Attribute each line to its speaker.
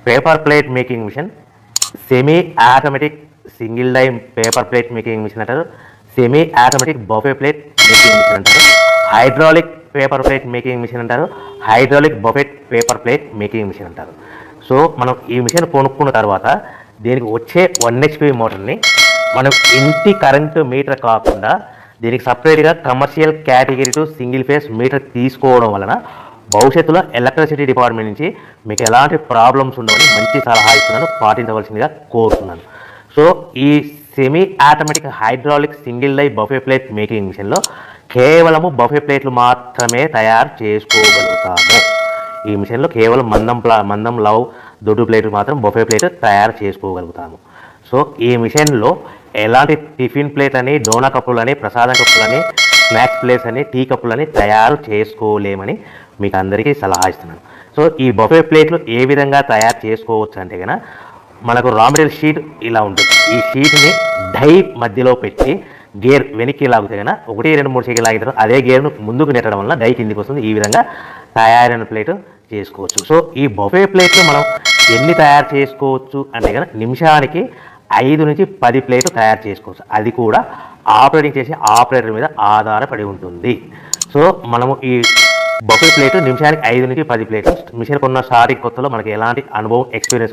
Speaker 1: Paper plate making machine, semi automatic single die paper plate making machine అంటారు, semi automatic buffet plate making machine అంటారు, hydraulic paper plate making machine అంటారు, hydraulic buffet paper plate making machine అంటారు. So మనం ఈ machine కొనుక్కున్న తర్వాత దీనికి వచ్చే 1 HP మోటార్ని మనం ఇంటి కరెంటు మీటర్ కాకుండా దీనికి సపరేట్గా commercial category to single phase metre తీసుకోవడం వలన భవిష్యత్తులో ఎలక్ట్రిసిటీ డిపార్ట్మెంట్ నుంచి మీకు ఎలాంటి ప్రాబ్లమ్స్ ఉండవని మంచి సలహా ఇస్తున్నాను, పాటించవలసిందిగా కోరుతున్నాను. సో ఈ semi automatic hydraulic single die buffet plate making మిషన్లో కేవలము బఫే ప్లేట్లు మాత్రమే తయారు చేసుకోగలుగుతాము. ఈ మిషన్లో కేవలం మందం లవ్ దొడ్డు ప్లేట్లు మాత్రం బఫే ప్లేట్ తయారు చేసుకోగలుగుతాము. సో ఈ మిషన్లో ఎలాంటి టిఫిన్ ప్లేట్లని, డోనా కప్పులని, ప్రసాదం కప్పులని, స్నాక్స్ ప్లేట్స్ అని, టీ కప్పులని తయారు చేసుకోలేమని మీకు అందరికీ సలహా ఇస్తున్నాను. సో ఈ బఫే ప్లేట్లు ఏ విధంగా తయారు చేసుకోవచ్చు అంటే కనుక మనకు రా మెటీరియల్ షీట్ ఇలా ఉంటుంది. ఈ షీట్ని డై మధ్యలో పెట్టి గేర్ వెనక్కి లాగితే కనుక 1, 2, 3 సెకండ్లు లాగిన తర్వాత అదే గేర్ను ముందుకు నెట్టడం వల్ల డై కిందికి వస్తుంది. ఈ విధంగా తయారైన ప్లేట్ చేసుకోవచ్చు. సో ఈ బఫే ప్లేట్లు మనం ఎన్ని తయారు చేసుకోవచ్చు అంటే కనుక నిమిషానికి 5 నుంచి 10 ప్లేట్లు తయారు చేసుకోవచ్చు. అది కూడా ఆపరేటింగ్ చేసే ఆపరేటర్ మీద ఆధారపడి ఉంటుంది. సో మనము ఈ బఫే ప్లేట్ నిమిషానికి 5 నుంచి 10 ప్లేట్లు మిషన్ కొన్న స్టార్టింగ్ కొత్తలో మనకి ఎలాంటి అనుభవం ఎక్స్పీరియన్స్